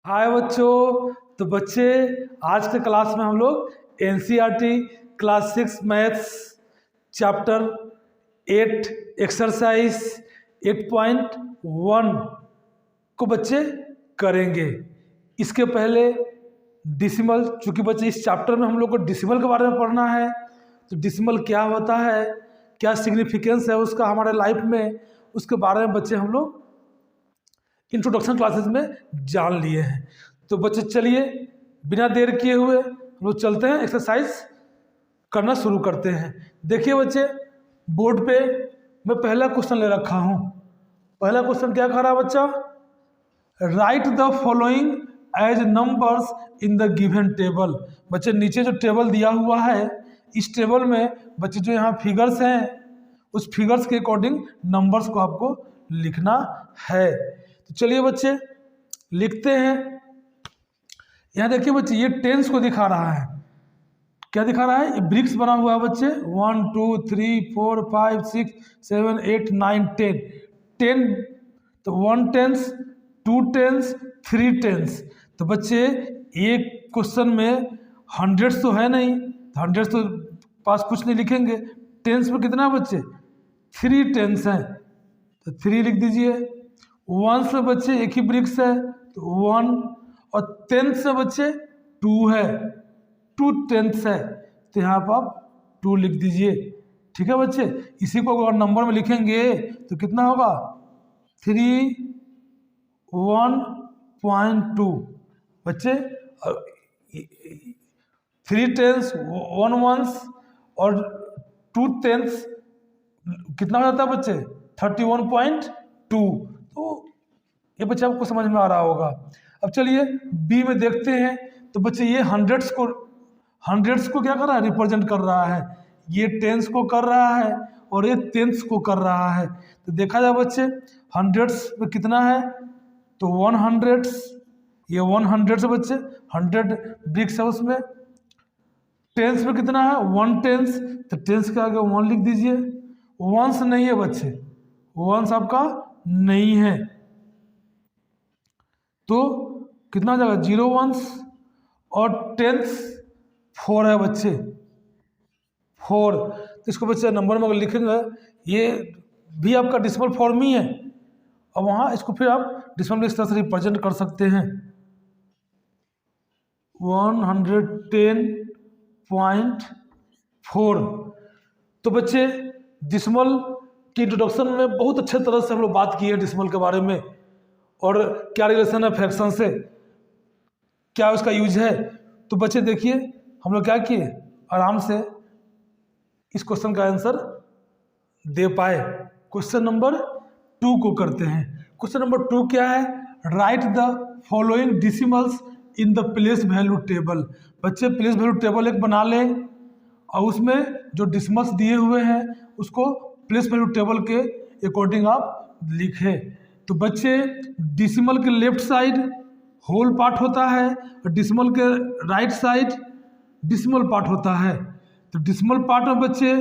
हाय बच्चों। तो बच्चे आज के क्लास में हम लोग NCERT class 6 maths chapter 8 exercise 8.1 को बच्चे करेंगे। इसके पहले डिसिमल, चूँकि बच्चे इस चैप्टर में हम लोग को डिसिमल के बारे में पढ़ना है, तो डिसिमल क्या होता है, क्या सिग्निफिकेंस है उसका हमारे लाइफ में, उसके बारे में बच्चे हम लोग इंट्रोडक्शन क्लासेस में जान लिए हैं। तो बच्चे चलिए बिना देर किए हुए हम लोग चलते हैं, एक्सरसाइज करना शुरू करते हैं। देखिए बच्चे, बोर्ड पे मैं पहला क्वेश्चन ले रखा हूँ। पहला क्वेश्चन क्या कह रहा है बच्चा? Write the following as numbers in the given table. बच्चे नीचे जो टेबल दिया हुआ है, इस टेबल में बच्चे जो यहाँ फिगर्स हैं, उस फिगर्स के अकॉर्डिंग नंबर्स को आपको लिखना है। तो चलिए बच्चे लिखते हैं। यहाँ देखिए बच्चे, ये टेंस को दिखा रहा है। क्या दिखा रहा है? ये ब्रिक्स बना हुआ है बच्चे। 1 2 3 4 5 6 7 8 9 10 10। तो 1 टेंस, 2 टेंस, 3 टेंस। तो बच्चे एक क्वेश्चन में हंड्रेड्स तो है नहीं, तो हंड्रेड्स तो पास कुछ नहीं लिखेंगे। टेंस में कितना है बच्चे? 3 टेंस हैं, तो 3 लिख दीजिए। वंस में बच्चे एक ही ब्रिक्स है, तो 1, और टेंथ में बच्चे 2 है, 2 टेंथ्स है, तो यहाँ पर आप 2 लिख दीजिए। ठीक है बच्चे, इसी को अगर नंबर में लिखेंगे तो कितना होगा? 3 1.2 बच्चे। 3 टेंस, 1 वंस और 2 टेंस कितना हो जाता है बच्चे? 31.2। तो ये बच्चे आपको समझ में आ रहा होगा। अब चलिए बी में देखते हैं। तो बच्चे ये हंड्रेड्स को क्या कर रहा है? रिप्रेजेंट कर रहा है। ये टेंस को कर रहा है और ये टेंस को कर रहा है। तो देखा जाए बच्चे, हंड्रेड्स में कितना है? तो 100, ये 100 बच्चे 100 ब्रिक्स है उसमें। टेंस में कितना है? 1 टेंस, तो टेंस के आगे 1 लिख दीजिए। वंस नहीं है बच्चे, वंस आपका नहीं है, तो कितना हो जाएगा? 0 वंस, और टेंस 4 है बच्चे, 4। तो इसको बच्चे नंबर में अगर लिखेंगे, ये भी आपका डिसिमल फॉर्म ही है, और वहाँ इसको फिर आप डिसिमल इस तरह से रिप्रेजेंट कर सकते हैं। 110.4। तो बच्चे डिसिमल की इंट्रोडक्शन में बहुत अच्छे तरह से हम लोग बात की है डिसिमल के बारे में, और क्या रिलेशन है फ्रैक्शन से, क्या उसका यूज है। तो बच्चे देखिए, हम लोग क्या किए, आराम से इस क्वेश्चन का आंसर दे पाए। क्वेश्चन नंबर 2 को करते हैं। क्वेश्चन नंबर 2 क्या है? Write the following decimals in the place value table. बच्चे प्लेस वैल्यू टेबल एक बना लें, और उसमें जो डिसिमल्स दिए हुए हैं उसको प्लेस वैल्यू टेबल के अकॉर्डिंग आप लिखें। तो बच्चे डिसिमल के लेफ्ट साइड होल पार्ट होता है, और डिसिमल के राइट साइड डिसिमल पार्ट होता है। तो डिसिमल पार्ट में बच्चे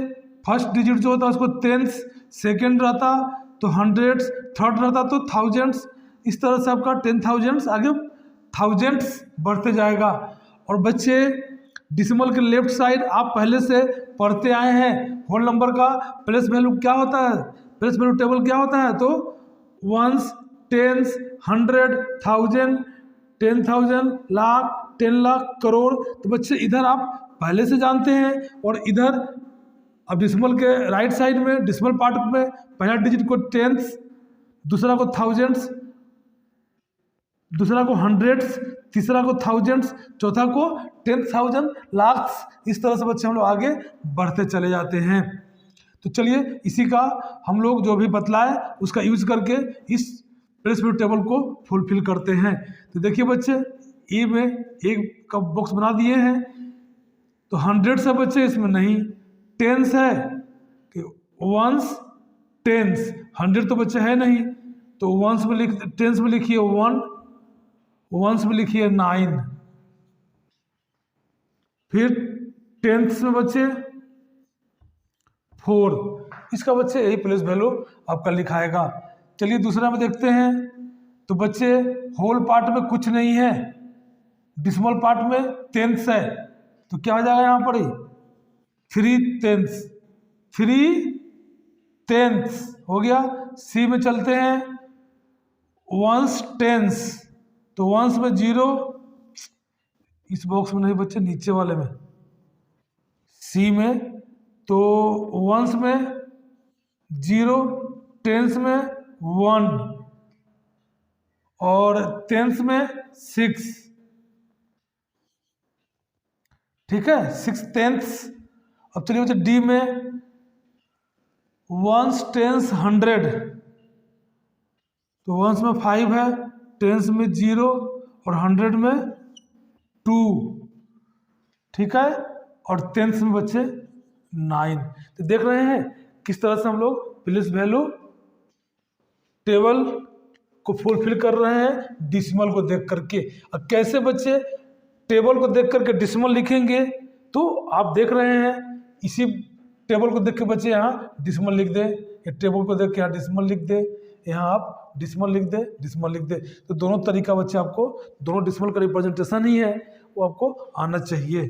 फर्स्ट डिजिट जो होता है उसको टेंस, सेकेंड रहता तो हंड्रेड्स, थर्ड रहता तो थाउजेंड्स। इस तरह से आपका 10,000 आगे थाउजेंड्स बढ़ते जाएगा। और बच्चे डिसिमल के लेफ्ट साइड आप पहले से पढ़ते आए हैं, होल नंबर का प्लेस वैल्यू क्या होता है, प्लेस वैल्यू टेबल क्या होता है? तो वंस, टेंस, 100, 1000, 10,000, लाख, 10 लाख, करोड़। तो बच्चे इधर आप पहले से जानते हैं, और इधर अब डिसिमल के राइट साइड में डिसिमल पार्ट में पहला डिजिट को टेंस, दूसरा को थाउजेंड्स, दूसरा को हंड्रेड्स, तीसरा को थाउजेंड्स, चौथा को 10,000, लाख्स। इस तरह से बच्चे हम लोग आगे बढ़ते चले जाते हैं। तो चलिए इसी का हम लोग जो भी बतलाए उसका यूज करके इस प्लेस वैल्यू टेबल को फुलफिल करते हैं। तो देखिए बच्चे, ए में एक का बॉक्स बना दिए हैं। तो हंड्रेड्स है बच्चे, इसमें नहीं। टेंस है कि वंस, टेंस, 100 तो बच्चे है नहीं, तो वंस में टेंस में लिखिए 1, वंस में लिखिए 9, फिर टेंस में बच्चे 4। इसका बच्चे यही प्लेस वैल्यू आपका लिखाएगा। चलिए दूसरा में देखते हैं। तो बच्चे होल पार्ट में कुछ नहीं है, डिसिमल पार्ट में टेंस है, तो क्या हो जाएगा यहाँ पर ही 3/10, 3/10 हो गया। सी में चलते हैं, वंस टेंस, तो वंस में 0, इस बॉक्स में नहीं बच्चे, नीचे वाले में, सी में, तो वंस में 0, टेंस में 1 और टेंस में 6, ठीक है, 6/10। अब चलिए बच्चे डी में, वंस टेंस 100, तो वंस में 5 है, टेंस में 0 और 100 में 2, ठीक है, और टेंस में बच्चे 9। तो देख रहे हैं किस तरह से हम लोग प्लेस वैल्यू टेबल को फुलफिल कर रहे हैं डिसिमल को देख करके। अब कैसे बच्चे टेबल को देख करके डिसिमल लिखेंगे, तो आप देख रहे हैं इसी टेबल को देख के बच्चे यहाँ डिसिमल लिख दे, या टेबल को देख के यहाँ डिसिमल लिख दे, यहाँ आप डिसिमल लिख दे, डिसिमल लिख दे। तो दोनों तरीका बच्चे आपको, दोनों डिसिमल का रिप्रेजेंटेशन ही है, वो आपको आना चाहिए।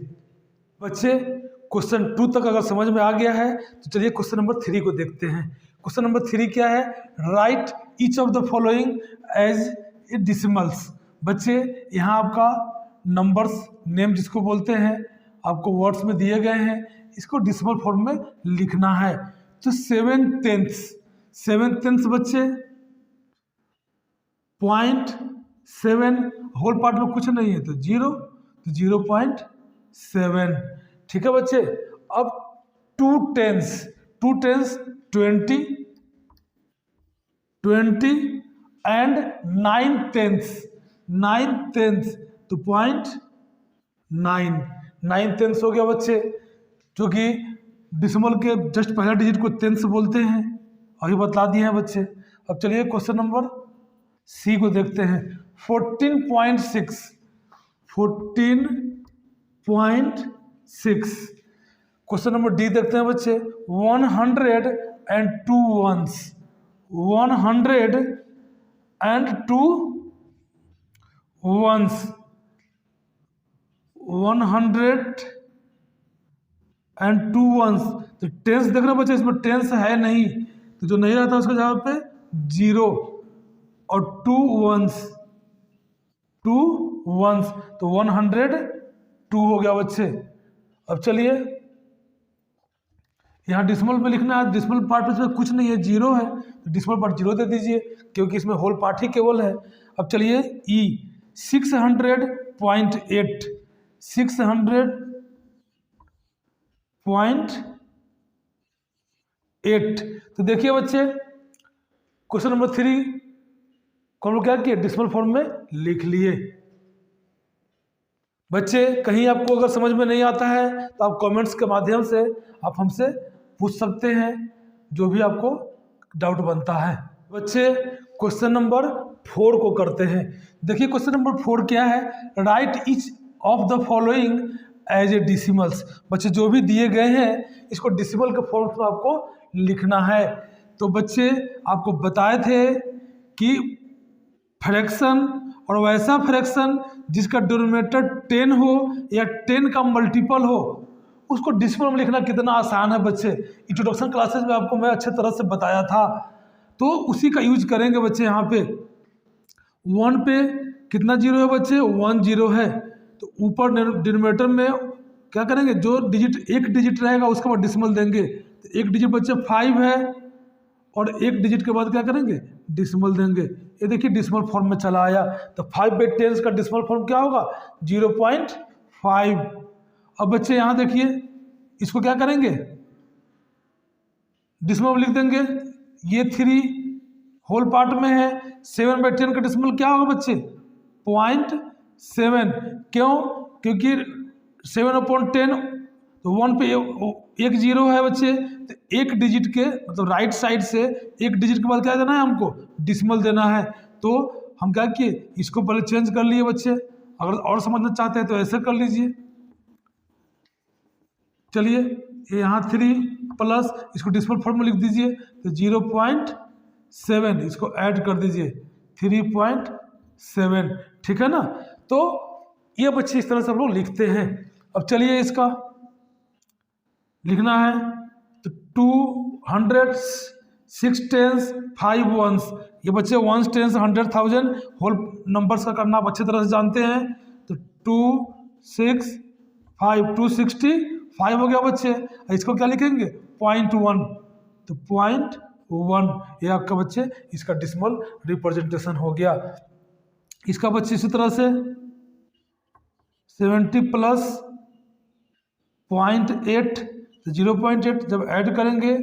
बच्चे क्वेश्चन 2 तक अगर समझ में आ गया है तो चलिए क्वेश्चन नंबर 3 को देखते हैं। क्वेश्चन नंबर 3 क्या है, write each of the following as a decimals. बच्चे यहाँ आपका नंबर्स, नेम जिसको बोलते हैं, आपको वर्ड्स में दिए गए हैं, इसको डिसिमल फॉर्म में लिखना है। तो 7/10 बच्चे 0.7, होल पार्ट में कुछ नहीं है तो 0, तो 0.7, ठीक है बच्चे। अब 2/10 20 एंड 9/10 तो 0.9 हो गया बच्चे, जो कि डिसिमल के जस्ट पहला डिजिट को टेंस बोलते हैं, अभी बतला दिए हैं बच्चे। अब चलिए क्वेश्चन नंबर सी को देखते हैं। 14.6 क्वेश्चन नंबर डी देखते हैं बच्चे। 102 वंस, 102 वंस, 102 वंस, तो टेंस देख रहे हो बच्चे, इसमें टेंस है नहीं, तो जो नहीं रहता उसका जगह पे 0, और 2 वंस, तो 102 हो गया बच्चे। अब चलिए यहाँ डिसिमल में लिखना है, डिसिमल पार्ट में कुछ नहीं है, 0 है, तो डिसिमल पार्ट 0 दे दीजिए, क्योंकि इसमें होल पार्ट ही केवल है। अब चलिए ई 600.8, 600.8, तो देखिए बच्चे क्वेश्चन नंबर 3 को हम लोग क्या किए, डिसिमल फॉर्म में लिख लिए। बच्चे कहीं आपको अगर समझ में नहीं आता है तो आप कमेंट्स के माध्यम से आप हमसे पूछ सकते हैं, जो भी आपको डाउट बनता है। बच्चे क्वेश्चन नंबर 4 को करते हैं। देखिए क्वेश्चन नंबर 4 क्या है, write each of the following as a decimals. बच्चे जो भी दिए गए हैं इसको डिसिमल के फॉर्म में आपको लिखना है। तो बच्चे आपको बताए थे कि फ्रैक्शन और वैसा फ्रैक्शन जिसका डिनोमिनेटर 10 हो या 10 का मल्टीपल हो, उसको डिसिमल में लिखना कितना आसान है बच्चे। इंट्रोडक्शन क्लासेस में आपको मैं अच्छे तरह से बताया था, तो उसी का यूज करेंगे बच्चे। यहाँ पे 1 पे कितना 0 है बच्चे, 1 0 है, तो ऊपर डिनोमिनेटर में क्या करेंगे, जो डिजिट एक डिजिट रहेगा उसके बाद डिसिमल देंगे। तो एक डिजिट बच्चे 5 है, और एक डिजिट के बाद क्या करेंगे, डिसिमल देंगे। ये देखिए डिसिमल फॉर्म में चला आया, तो 5/10 का डिसिमल फॉर्म क्या होगा, 0.5। अब बच्चे यहाँ देखिए इसको क्या करेंगे, डिसिमल लिख देंगे। ये 3 होल पार्ट में है, 7/10 का डिसिमल क्या होगा बच्चे, 0.7। क्यों, क्योंकि 7/10 तो 1 पे एक 0 है बच्चे, तो एक डिजिट के मतलब राइट साइड से एक डिजिट के बाद क्या देना है हमको, डिसिमल देना है। तो हम क्या किए, इसको पहले चेंज कर लिए बच्चे, अगर और समझना चाहते हैं तो ऐसे कर लीजिए। चलिए यहाँ 3 प्लस इसको डिसिमल फॉर्म में लिख दीजिए, तो 0.7 इसको ऐड कर दीजिए, 3.7, ठीक है ना। तो ये बच्चे इस तरह से हम लोग लिखते हैं। अब चलिए इसका लिखना है तो 200 6 10s 5 1s, ये बच्चे 1s 10s 100,000 होल नंबर्स का करना आप अच्छी तरह से जानते हैं। तो 2 6 5 265 हो गया बच्चे। इसको क्या लिखेंगे 0.1, तो 0.1 ये आपका बच्चे इसका डेसिमल रिप्रेजेंटेशन हो गया। इसका बच्चे इसी तरह से 70 प्लस 0.8, तो 0.8 जब ऐड करेंगे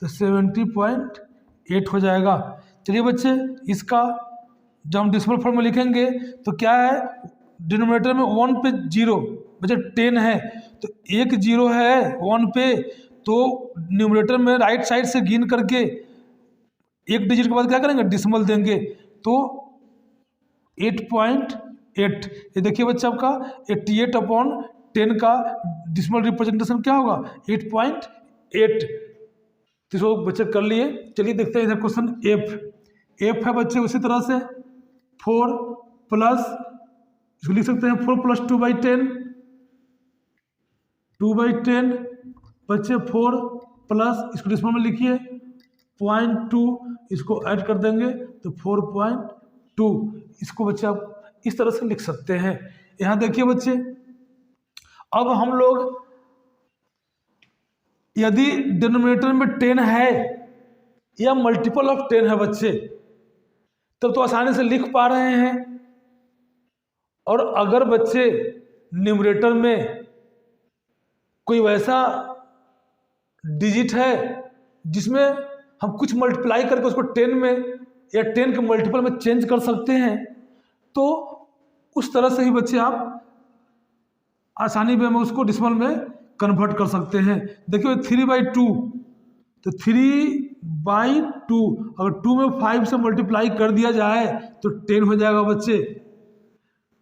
तो 70.8 हो जाएगा। चलिए बच्चे इसका जब हम डेसिमल फॉर्म में लिखेंगे तो क्या है, डिनोमिनेटर में 1 पे 0 बच्चे 10 है, तो एक 0 है 1 पे, तो न्यूमरेटर में राइट साइड से गिन करके एक डिजिट के बाद क्या करेंगे डेसिमल देंगे, तो 8.8। ये देखिए बच्चे आपका 88/10 का डेसिमल रिप्रेजेंटेशन क्या होगा 8.8। तो इसको बच्चे कर लिए। चलिए देखते हैं इधर क्वेश्चन एफ है बच्चे उसी तरह से 4 प्लस, इसको लिख सकते हैं 4 + 2/10 2/10 बच्चे 4 प्लस, इसको डेसिमल में लिखिए 0.2, इसको ऐड कर देंगे तो 4.2। इसको बच्चे आप इस तरह से लिख सकते हैं। यहाँ देखिए बच्चे अब हम लोग यदि डिनोमिनेटर में 10 है या मल्टीपल ऑफ 10 है बच्चे, तब तो आसानी से लिख पा रहे हैं। और अगर बच्चे न्यूमरेटर में कोई वैसा डिजिट है जिसमें हम कुछ मल्टीप्लाई करके उसको 10 में या 10 के मल्टीपल में चेंज कर सकते हैं, तो उस तरह से ही बच्चे आप आसानी में उसको डेसिमल में कन्वर्ट कर सकते हैं। देखिए 3/2, तो 3/2 अगर 2 में 5 से मल्टीप्लाई कर दिया जाए तो 10 हो जाएगा बच्चे।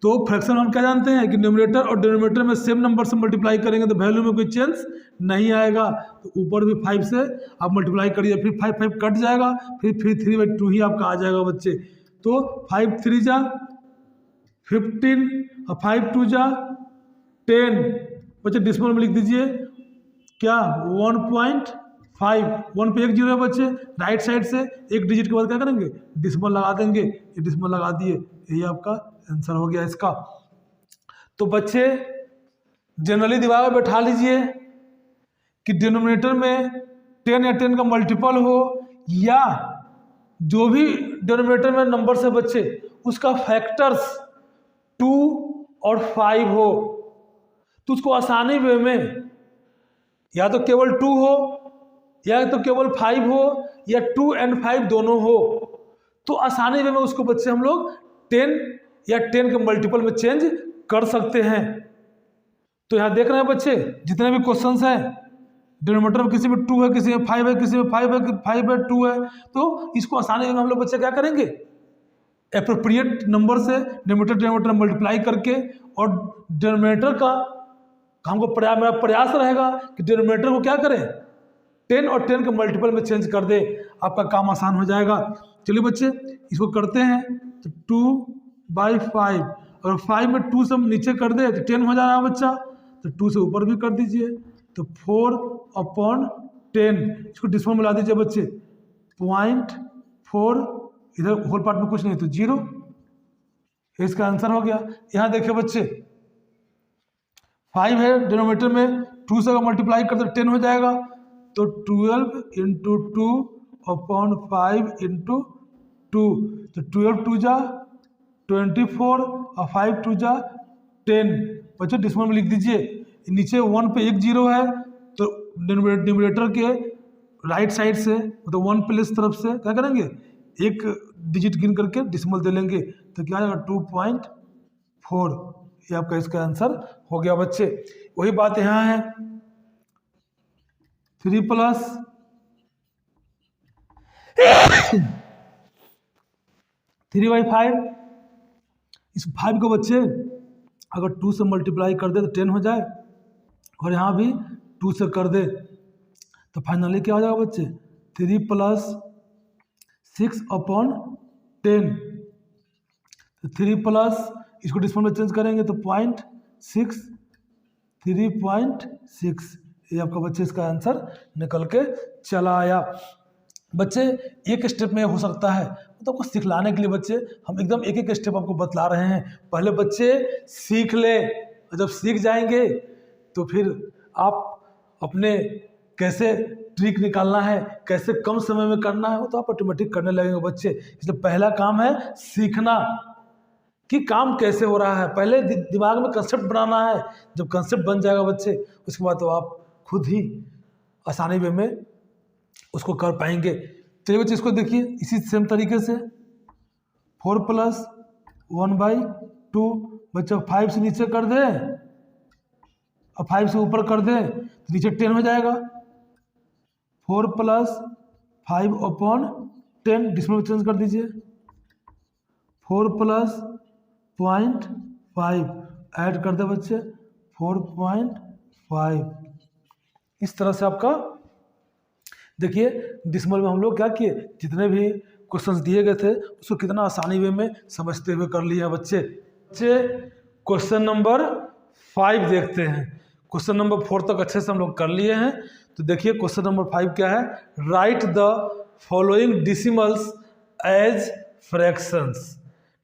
तो फ्रैक्शन हम क्या जानते हैं कि न्यूमरेटर और डिनोमिनेटर में सेम नंबर से मल्टीप्लाई करेंगे तो वैल्यू में कोई चेंज नहीं आएगा। तो ऊपर भी 5 से आप मल्टीप्लाई करिए, फिर 5 कट जाएगा, फिर 3/2 ही आपका आ जाएगा बच्चे। तो 5 3 जा 15 और 5 2 जा 10 बच्चे डेसिमल में लिख दीजिए क्या 1.5, 1 पे एक 0 है बच्चे, राइट साइड से एक डिजिट के बाद क्या करेंगे डेसिमल लगा देंगे, ये डेसिमल लगा दिए, यही आपका आंसर हो गया इसका। तो बच्चे जनरली दिमाग में बैठा लीजिए कि डिनोमिनेटर में 10 या 10 का मल्टीपल हो या जो भी डिनोमिनेटर में नंबर से बच्चे उसका फैक्टर्स 2 और 5 हो, तो उसको आसानी वे में या तो केवल 2 हो या तो केवल 5 हो या 2 और 5 दोनों हो, तो आसानी वे में उसको बच्चे हम लोग 10 या 10 के मल्टीपल में चेंज कर सकते हैं। तो यहाँ देख रहे हैं बच्चे जितने भी क्वेश्चंस हैं, डिनोमिनेटर में किसी में 2 है, किसी में 5 है, किसी में 5 है, 5 है 2 है, तो इसको आसानी में हम लोग बच्चे क्या करेंगे एप्रोप्रिएट नंबर से डिनोमिनेटर मल्टीप्लाई करके, और डिनोमिनेटर का हमको मेरा प्रयास रहेगा कि डिनोमिनेटर को क्या करें 10 और 10 के मल्टीपल में चेंज कर दे, आपका काम आसान हो जाएगा। चलिए बच्चे इसको करते हैं तो 2/5, अगर 5 में 2 से हम नीचे कर दे तो 10 हो जाएगा बच्चा, तो 2 से ऊपर भी कर दीजिए तो 4/10, इसको डेसिमल में ला दीजिए बच्चे 0.4, इधर होल पार्ट में कुछ नहीं तो 0, इसका आंसर हो गया। यहाँ देखिए बच्चे 5 है डिनोमिनेटर में, 2 से अगर मल्टीप्लाई करते 10 हो जाएगा, तो 12 × 2/5 × 2, तो 12 2 जा 24 और 5 2 जा 10 बच्चों डेसिमल में लिख दीजिए। नीचे 1 पे एक 0 है, तो डिनोमिनेटर के राइट साइड से मतलब 1 प्लस तरफ से क्या करेंगे एक डिजिट गिन करके डेसिमल दे लेंगे, तो क्या आएगा 2.4, ये आपका इसका आंसर हो गया बच्चे। वही बात यहाँ है 3 प्लस 3/5, इस 5 को बच्चे अगर 2 से मल्टीप्लाई कर दे तो 10 हो जाए, और यहाँ भी 2 से कर दे तो फाइनली क्या हो जाएगा बच्चे 3 + 6/10, तो 3 प्लस इसको डिस्मल में चेंज करेंगे तो 0.6, 3.6, ये आपका बच्चे इसका आंसर निकल के चला आया। बच्चे एक स्टेप में हो सकता है, तो आपको सिखलाने के लिए बच्चे हम एकदम एक एक स्टेप आपको बतला रहे हैं। पहले बच्चे सीख ले, जब सीख जाएंगे तो फिर आप अपने कैसे ट्रिक निकालना है, कैसे कम समय में करना है, वो तो आप ऑटोमेटिक करने लगेंगे बच्चे। इसलिए पहला काम है सीखना कि काम कैसे हो रहा है। पहले दिमाग में कंसेप्ट बनाना है, जब कंसेप्ट बन जाएगा बच्चे, उसके बाद तो आप खुद ही आसानी वे में उसको कर पाएंगे। चलिए बच्चे इसको देखिए इसी सेम तरीके से 4 + 1/2 बच्चा 5 से नीचे कर दे और 5 से ऊपर कर दे तो नीचे 10 हो जाएगा। 4 + 5/10 डिस्मल में चेंज कर दीजिए। 4 + 0.5 ऐड कर दे बच्चे 4.5। इस तरह से आपका देखिए डिस्मल में हम लोग क्या किए, जितने भी क्वेश्चंस दिए गए थे उसको कितना आसानी वे में समझते हुए कर लिया बच्चे। क्वेश्चन नंबर 5 देखते हैं। क्वेश्चन नंबर 4 तक अच्छे से हम लोग कर लिए हैं। तो देखिए क्वेश्चन नंबर 5 क्या है, write the following decimals as fractions.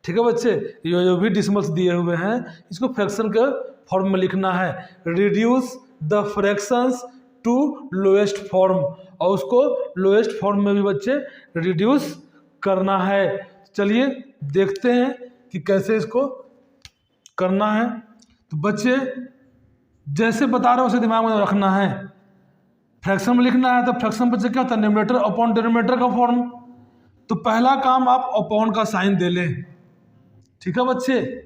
ठीक है बच्चे, ये जो भी डिसिमल्स दिए हुए हैं इसको फ्रैक्शन के फॉर्म में लिखना है। Reduce the fractions to lowest form, और उसको लोएस्ट फॉर्म में भी बच्चे रिड्यूस करना है। चलिए देखते हैं कि कैसे इसको करना है। तो बच्चे जैसे बता रहे हो उसे दिमाग में रखना है। फ्रैक्शन में लिखना है तो फ्रैक्शन बच्चे क्या होता है, न्यूमरेटर अपॉन डिनोमिनेटर का फॉर्म। तो पहला काम आप अपॉन का साइन दे लें, ठीक है बच्चे,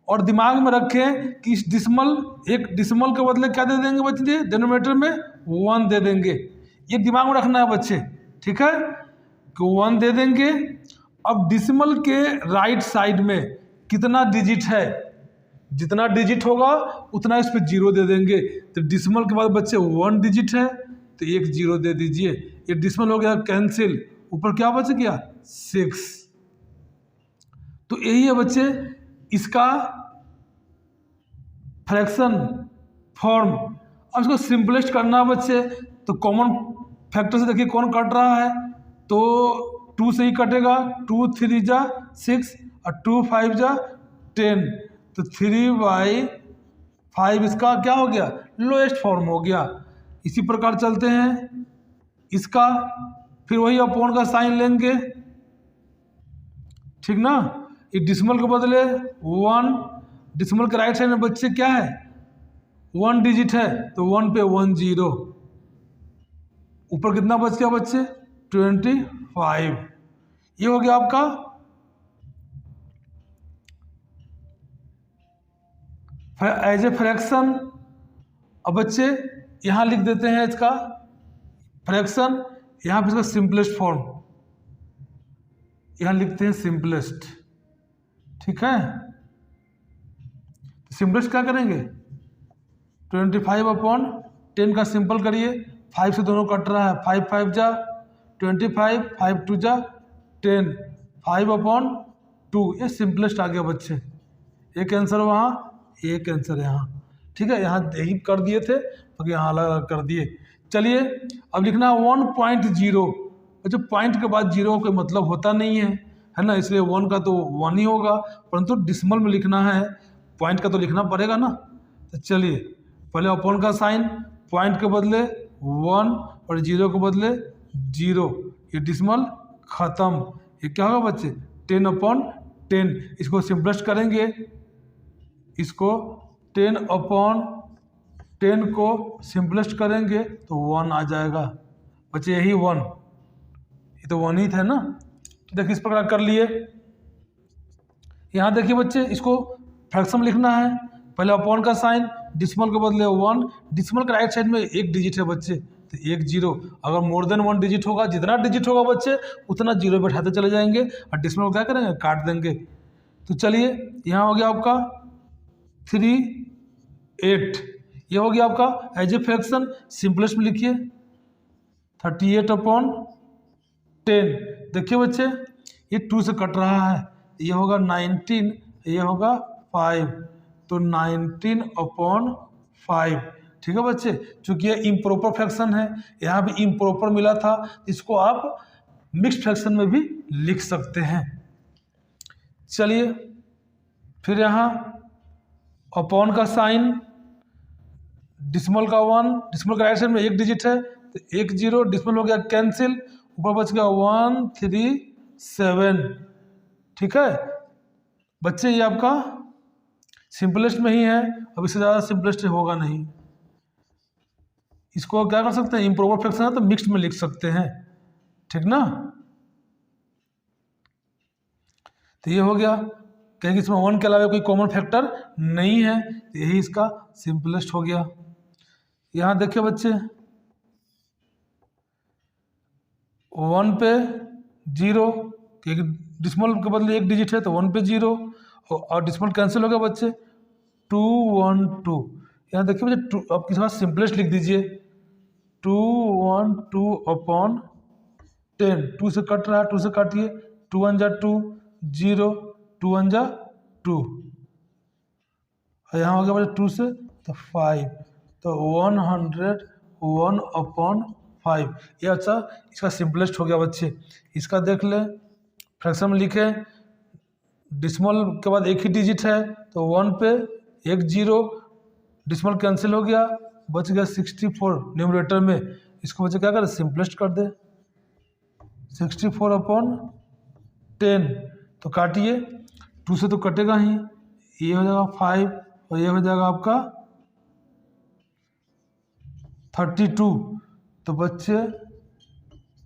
और दिमाग में रखें कि इस डिस्मल, एक डिस्मल के बदले क्या दे देंगे बच्चे, डिनोमिनेटर में 1 दे देंगे। ये दिमाग में रखना है बच्चे, ठीक है, कि 1 दे देंगे। अब डिस्मल के राइट साइड में कितना डिजिट है, जितना डिजिट होगा उतना इस पर 0 दे देंगे। तो डिस्मल के बाद बच्चे 1 डिजिट है तो 1 0 दे दीजिए। ये डिस्मल हो गया कैंसिल, ऊपर क्या बच गया 6। तो यही है बच्चे इसका फ्रैक्शन फॉर्म। अब इसको सिंपलेस्ट करना है बच्चे, तो कॉमन फैक्टर से देखिए कौन कट रहा है, तो 2 से ही कटेगा। 2 3 जा 6 और 2 5 जा 10, तो 3/5 इसका क्या हो गया, लोएस्ट फॉर्म हो गया। इसी प्रकार चलते हैं इसका, फिर वही अपॉन का साइन लेंगे, ठीक ना। ये डिस्मल के बदले 1, डिस्मल के राइट साइड में बच्चे क्या है 1 डिजिट है तो 1 पे 1 0, ऊपर कितना बच गया बच्चे 25। ये हो गया आपका एज ए फ्रैक्शन। अब बच्चे यहाँ लिख देते हैं इसका फ्रैक्शन, यहाँ पे इसका सिंपलेस्ट फॉर्म यहाँ लिखते हैं सिंपलेस्ट, ठीक है। सिंपलेस्ट क्या करेंगे 25/10 का सिंपल करिए, 5 से दोनों कट रहा है, 5 5 जा 25, 5 2 जा 10, 5/2, ये सिंपलेस्ट आ गया बच्चे। एक आंसर वहाँ, एक आंसर यहाँ, ठीक है। यहाँ यही कर दिए थे तो यहाँ अलग अलग कर दिए। चलिए अब लिखना 1.0, अच्छा पॉइंट के बाद 0 का मतलब होता नहीं है ना, इसलिए 1 का तो 1 ही होगा, परंतु डिस्मल में लिखना है, पॉइंट का तो लिखना पड़ेगा ना। तो चलिए पहले अपॉन का साइन, पॉइंट के बदले 1 और 0 के बदले 0, ये डिस्मल खत्म। ये क्या होगा बच्चे 10/10, इसको सिंपलेस्ट करेंगे, इसको 10/10 को सिंपलेस्ट करेंगे तो 1 आ जाएगा बच्चे, यही 1, ये तो 1 ही था ना। तो देखिए इस प्रकार कर लिए। यहाँ देखिए बच्चे इसको फ्रैक्शन लिखना है, पहले अपॉन का साइन, डिस्मल के बदले 1, डिस्मल के राइट साइड में 1 डिजिट है बच्चे तो 1 0, अगर मोर देन 1 डिजिट होगा, जितना डिजिट होगा बच्चे उतना 0 बैठाते चले जाएंगे और डिस्मल को क्या करेंगे काट देंगे। तो चलिए यहाँ हो गया आपका 3 8, ये हो गया आपका एज ए फ्रैक्शन, सिंपलेस्ट में लिखिए 38/10। देखिए बच्चे ये 2 से कट रहा है, ये होगा 19 ये होगा 5, तो 19/5। ठीक है बच्चे, चूंकि ये इम्प्रॉपर फ्रैक्शन है, यहाँ भी इम्प्रॉपर मिला था, इसको आप मिक्स्ड फ्रैक्शन में भी लिख सकते हैं। चलिए फिर यहाँ अपॉन का साइन, डिसिमल का 1, डिसिमल का राइट साइड में एक डिजिट है तो 1 0, डिसिमल हो गया कैंसिल, ऊपर बच गया 1 3 7। ठीक है बच्चे, ये आपका सिंपलेस्ट में ही है, अब इससे ज़्यादा सिंपलेस्ट होगा नहीं। इसको क्या कर सकते हैं, इम्प्रॉपर फ्रैक्शन है तो मिक्स्ड में लिख सकते हैं। ठीक ना, तो ये हो गया, क्योंकि इसमें 1 के अलावा कोई कॉमन फैक्टर नहीं है, तो यही इसका सिंपलेस्ट हो गया। यहाँ देखिए बच्चे, 1 पे 0, क्योंकि डिसिमल के बदले एक डिजिट है तो 1 पे 0, और डिसिमल कैंसिल हो गया बच्चे, 2 1 2। यहाँ देखिए बच्चे, अब किसी बात सिंपलेस्ट लिख दीजिए, 2 1 2/10। 2 से कट रहा है, 2 से काटिए, 2 1 जा 2 0, 2 1 जा 2, और यहाँ हो गया बच्चे 2 से तो 5, तो 101/5। ये अच्छा इसका सिंपलेस्ट हो गया बच्चे। इसका देख ले, फ्रैक्शन में लिखे, डिसिमल के बाद एक ही डिजिट है तो 1 पे 1 0, डिसिमल कैंसिल हो गया, बच गया 64 न्यूमरेटर में। इसको बच्चे क्या करें, सिंपलेस्ट कर दे, 64/10। तो काटिए, 2 से तो कटेगा ही, ये हो जाएगा 5 और ये हो जाएगा आपका 32। तो बच्चे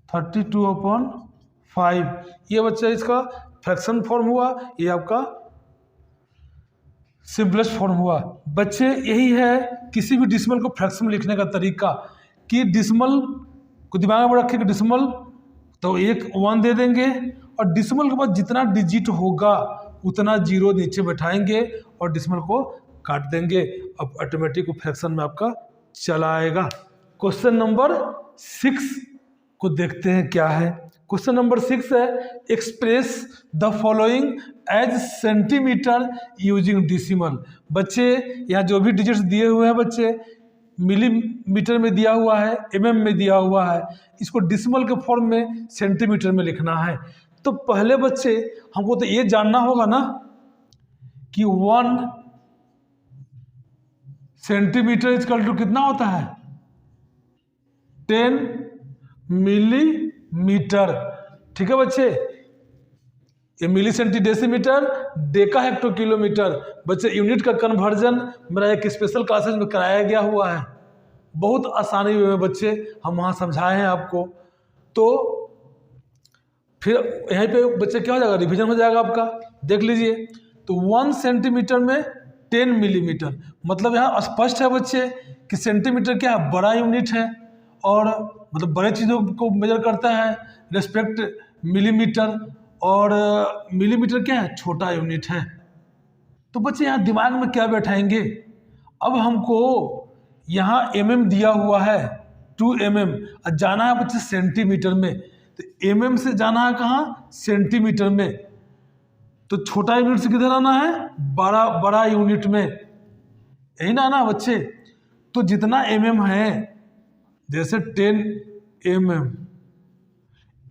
32/5, ये बच्चे इसका फ्रैक्शन फॉर्म हुआ, ये आपका सिंपलेस्ट फॉर्म हुआ। बच्चे यही है किसी भी डिसिमल को फ्रैक्शन में लिखने का तरीका, कि डिसिमल को दिमाग में रखें कि डिसिमल तो एक 1 दे देंगे, और डिसिमल के बाद जितना डिजिट होगा उतना 0 नीचे बैठाएंगे और डिसिमल को काट देंगे। अब ऑटोमेटिक फ्रैक्शन में आपका चला आएगा। क्वेश्चन नंबर 6 को देखते हैं क्या है। क्वेश्चन नंबर 6 है, express the following as centimetre using decimal. बच्चे यहाँ जो भी डिजिट्स दिए हुए हैं बच्चे, मिलीमीटर में दिया हुआ है, एमएम में दिया हुआ है, इसको डिसिमल के फॉर्म में सेंटीमीटर में लिखना है। तो पहले बच्चे हमको तो ये जानना होगा ना कि 1 सेंटीमीटर इक्वल टू कितना होता है, 10 मिलीमीटर। ठीक है बच्चे, ये milli centi decimetre, deca hecto kilometre. बच्चे यूनिट का कन्वर्जन मेरा एक स्पेशल क्लासेस में कराया गया हुआ है, बहुत आसानी में बच्चे हम वहाँ समझाए हैं आपको। तो फिर यहीं पे बच्चे क्या हो जाएगा, रिवीजन हो जाएगा आपका। देख लीजिए, तो 1 सेंटीमीटर में 10 मिलीमीटर, मतलब यहाँ स्पष्ट है बच्चे कि सेंटीमीटर क्या है, बड़ा यूनिट है, और मतलब बड़े चीज़ों को मेजर करता है रेस्पेक्ट मिलीमीटर, और मिलीमीटर क्या है, छोटा यूनिट है। तो बच्चे यहाँ दिमाग में क्या बैठाएंगे, अब हमको यहाँ mm दिया हुआ है 2 mm, और जाना है बच्चे सेंटीमीटर में, तो mm से जाना है कहाँ, सेंटीमीटर में। तो छोटा यूनिट से किधर आना है, बड़ा यूनिट में, यही ना आना बच्चे। तो जितना mm है, जैसे 10 mm,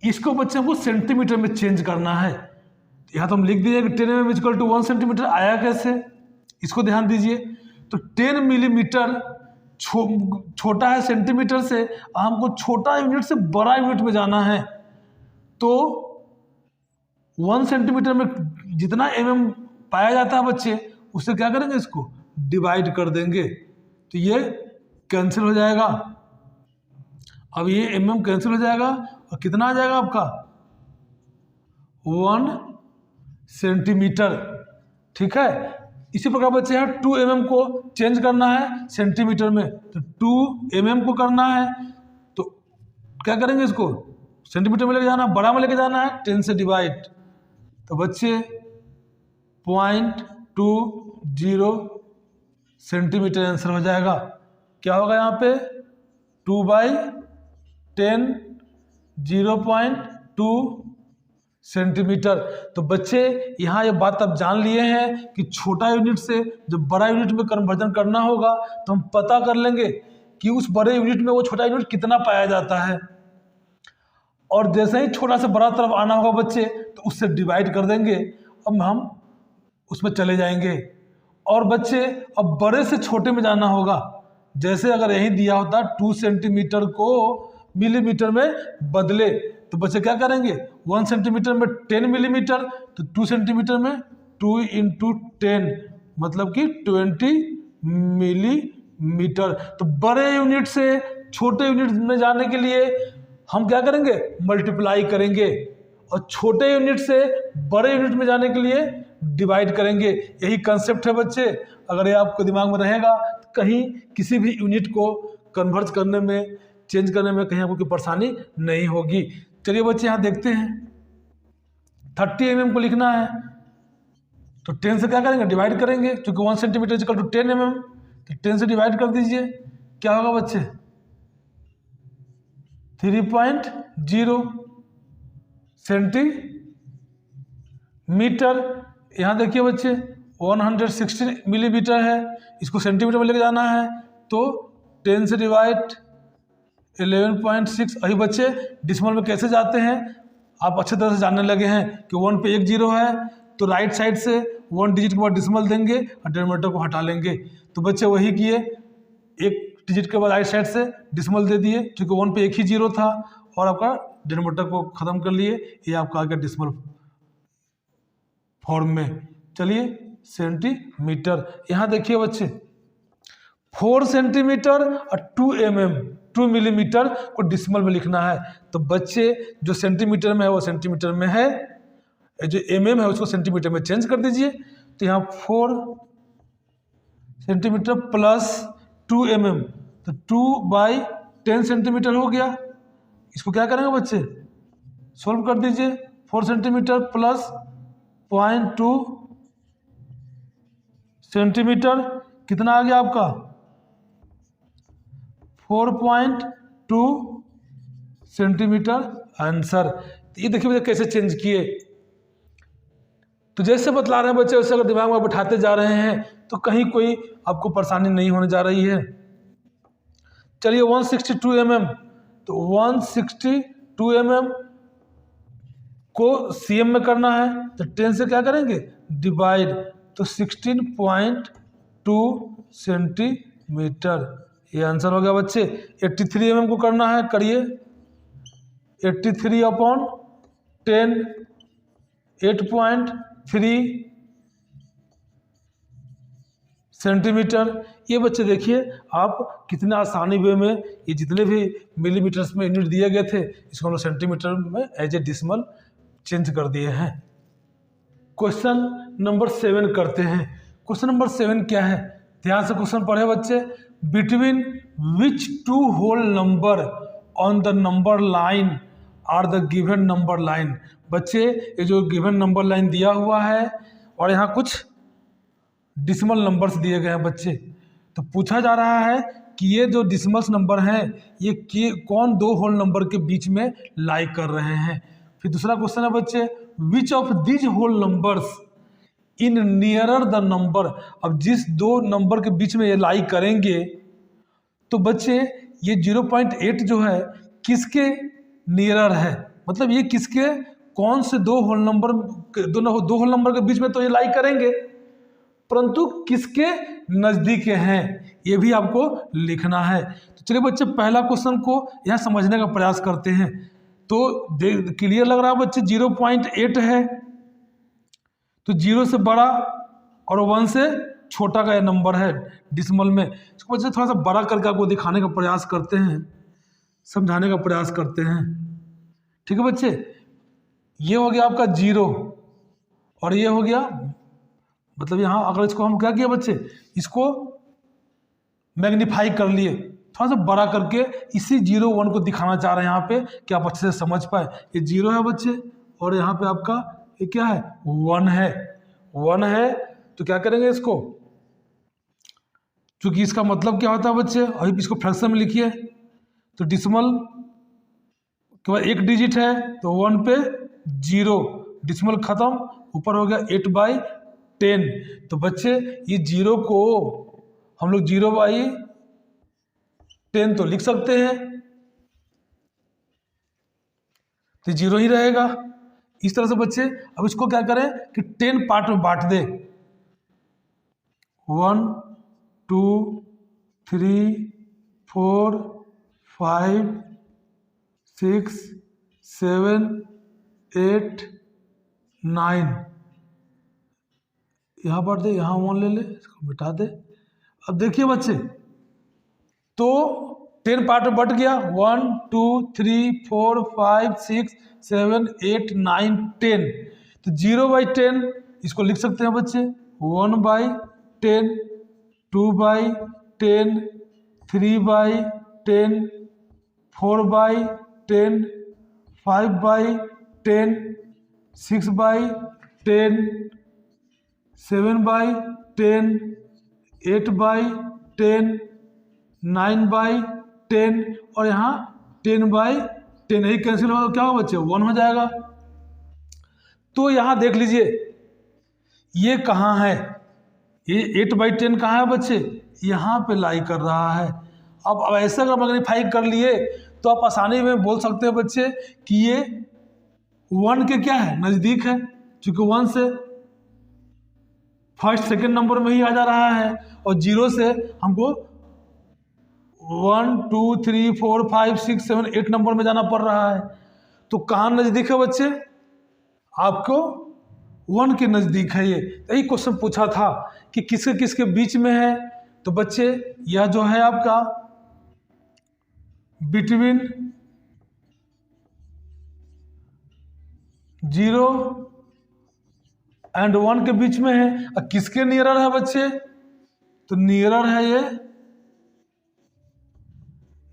इसको बच्चे हमको सेंटीमीटर में चेंज करना है। यहाँ तो हम लिख दीजिए कि 10 mm इक्वल टू 1 सेंटीमीटर आया कैसे, इसको ध्यान दीजिए। तो 10 मिलीमीटर छोटा है सेंटीमीटर से, हमको छोटा यूनिट से बड़ा यूनिट में जाना है। तो 1 सेंटीमीटर में जितना mm पाया जाता है बच्चे, उससे क्या करेंगे, इसको डिवाइड कर देंगे, तो ये कैंसिल हो जाएगा। अब ये mm कैंसिल हो जाएगा और कितना आ जाएगा आपका, 1 सेंटीमीटर। ठीक है, इसी प्रकार बच्चे यहाँ 2 mm को चेंज करना है सेंटीमीटर में, तो 2 mm को करना है, तो क्या करेंगे, इसको सेंटीमीटर में लेके जाना, बड़ा में लेके जाना है, 10 से डिवाइड। तो बच्चे 0.20 सेंटीमीटर आंसर हो जाएगा। क्या होगा यहाँ पे, 2/10 0.2 सेंटीमीटर। तो बच्चे यहाँ ये बात आप जान लिए हैं कि छोटा यूनिट से जब बड़ा यूनिट में कन्वर्जन करना होगा तो हम पता कर लेंगे कि उस बड़े यूनिट में वो छोटा यूनिट कितना पाया जाता है, और जैसे ही छोटा से बड़ा तरफ आना होगा बच्चे तो उससे डिवाइड कर देंगे, अब हम उसमें चले जाएंगे। और बच्चे अब बड़े से छोटे में जाना होगा, जैसे अगर यही दिया होता 2 सेंटीमीटर को मिलीमीटर में बदले तो बच्चे क्या करेंगे, 1 सेंटीमीटर में 10 मिलीमीटर, तो 2 सेंटीमीटर में 2 × 10 मतलब कि 20 मिलीमीटर। तो बड़े यूनिट से छोटे यूनिट में जाने के लिए हम क्या करेंगे, मल्टीप्लाई करेंगे, और छोटे यूनिट से बड़े यूनिट में जाने के लिए डिवाइड करेंगे। यही कंसेप्ट है बच्चे। अगर ये आपको दिमाग में रहेगा तो कहीं किसी भी यूनिट को कन्वर्ज करने में, चेंज करने में कहीं आपको कोई परेशानी नहीं होगी। चलिए बच्चे यहाँ देखते हैं, 30 mm को लिखना है तो 10 से क्या करेंगे, डिवाइड करेंगे, क्योंकि 1 सेंटीमीटर इक्वल टू 10 mm, तो 10 से डिवाइड कर दीजिए, क्या होगा बच्चे 3.0 सेंटीमीटर। यहाँ देखिए बच्चे 116 मिलीमीटर है, इसको सेंटीमीटर में लेके जाना है तो 10 से डिवाइड 11.6। अभी बच्चे डिसिमल में कैसे जाते हैं आप अच्छे तरह से जानने लगे हैं कि 1 पे 1 0 है तो राइट साइड से 1 डिजिट के बाद डिसिमल देंगे और डिनोमिनेटर को हटा लेंगे। तो बच्चे वही किए, 1 डिजिट के बाद राइट साइड से डिसिमल दे दिए, क्योंकि 1 पे 1 ही 0 था, और आपका डिनोमिनेटर को ख़त्म कर लिए। ये आपका आ गया डिसिमल फॉर्म में। चलिए सेंटीमीटर, यहाँ देखिए बच्चे 4 सेंटीमीटर और 2 mm 2 मिलीमीटर को डिसिमल में लिखना है। तो बच्चे जो सेंटीमीटर में है वो सेंटीमीटर में है, जो mm है उसको सेंटीमीटर में चेंज कर दीजिए। तो यहाँ 4 सेंटीमीटर प्लस 2 mm तो 2/10 सेंटीमीटर हो गया। इसको क्या करेंगे बच्चे, सोल्व कर दीजिए। 4 सेंटीमीटर प्लस 0.2 सेंटीमीटर कितना आ गया आपका 4.2 सेंटीमीटर आंसर। तो ये देखिए कैसे चेंज किए। तो जैसे बतला रहे हैं बच्चे वैसे अगर दिमाग में बैठाते जा रहे हैं तो कहीं कोई आपको परेशानी नहीं होने जा रही है। चलिए 162 mm, तो 162 mm को cm में करना है तो 10 से क्या करेंगे डिवाइड, तो 16.2 सेंटीमीटर, ये आंसर हो गया बच्चे। 83 mm को करना है, करिए 83/10 8.3 सेंटीमीटर। ये बच्चे देखिए आप कितने आसानी वे में ये जितने भी मिलीमीटर्स में यूनिट दिए गए थे इसको हम लोग सेंटीमीटर में एज ए डिसिमल चेंज कर दिए हैं। क्वेश्चन नंबर 7 करते हैं। क्वेश्चन नंबर 7 क्या है, ध्यान से क्वेश्चन पढ़े बच्चे। Between which 2 whole number on the number line are the given number line. बच्चे ये जो गिवन नंबर लाइन दिया हुआ है और यहाँ कुछ डिसिमल नंबर्स दिए गए हैं बच्चे, तो पूछा जा रहा है कि ये जो डिसिमल्स नंबर हैं ये कौन 2 होल नंबर के बीच में लाई कर रहे हैं। फिर दूसरा क्वेश्चन है बच्चे, which of these whole numbers in nearer the number. अब जिस 2 नंबर के बीच में ये लाई करेंगे तो बच्चे ये 0.8 जो है किसके नियरर है, मतलब ये किसके कौन से 2 होल नंबर दो होल नंबर के बीच में तो ये लाई करेंगे, परंतु किसके नज़दीक हैं ये भी आपको लिखना है। तो चलिए बच्चे पहला क्वेश्चन को यहाँ समझने का प्रयास करते हैं। तो क्लियर लग रहा है बच्चे 0.8 है तो 0 से बड़ा और 1 से छोटा का यह नंबर है डिसिमल में। इसको बच्चे थोड़ा सा बड़ा करके आपको दिखाने का प्रयास करते हैं, समझाने का प्रयास करते हैं। ठीक है बच्चे, ये हो गया आपका 0 और ये हो गया, मतलब यहाँ अगर इसको हम क्या किया बच्चे, इसको मैग्नीफाई कर लिए, थोड़ा सा बड़ा करके इसी 0 1 को दिखाना चाह रहे हैं यहाँ पे कि आप अच्छे से समझ पाए। ये 0 है बच्चे और यहाँ पे आपका ये क्या है 1 है, 1 है। तो क्या करेंगे इसको, क्योंकि इसका मतलब क्या होता है बच्चे, अभी इसको फ्रैक्शन में लिखिए तो डिसिमल के बाद 1 डिजिट है तो 1 पे 0 डिसिमल खत्म, ऊपर हो गया 8/10। तो बच्चे ये 0 को हम लोग 0/10 तो लिख सकते हैं, तो 0 ही रहेगा। इस तरह से बच्चे अब इसको क्या करें कि 10 पार्ट में बांट दे। 1 2 3 4 5 6 7 8 9, यहाँ बांट दे, यहाँ 1 ले ले, इसको मिटा दे। अब देखिए बच्चे, तो 10 पार्ट में बट गया, 1 2 3 4 5 6 7 8 9 10। तो 0/10 इसको लिख सकते हैं बच्चे, 1/10, 2/10, 3/10, 4/10, 5/10, 6/10, 7/10, 8/10, 9/10 और यहाँ 10/10, यही कैंसिल होगा, क्या होगा बच्चे, 1 हो जाएगा। तो यहाँ देख लीजिए ये कहाँ है, ये 8/10 कहाँ है बच्चे, यहाँ पे लाई कर रहा है। अब ऐसा अगर मैग्नीफाई कर लिए तो आप आसानी में बोल सकते हैं बच्चे कि ये 1 के क्या है, नज़दीक है, क्योंकि 1 से फर्स्ट सेकंड नंबर में ही आ जा रहा है, और 0 से हमको 1 2 3 4 5 6 7 8 नंबर में जाना पड़ रहा है। तो कहाँ नज़दीक है बच्चे, आपको 1 के नज़दीक है। ये यही क्वेश्चन पूछा था कि किसके किसके बीच में है। तो बच्चे यह जो है आपका बिटवीन 0 एंड 1 के बीच में है। और किसके नियरर है बच्चे, तो नियरर है ये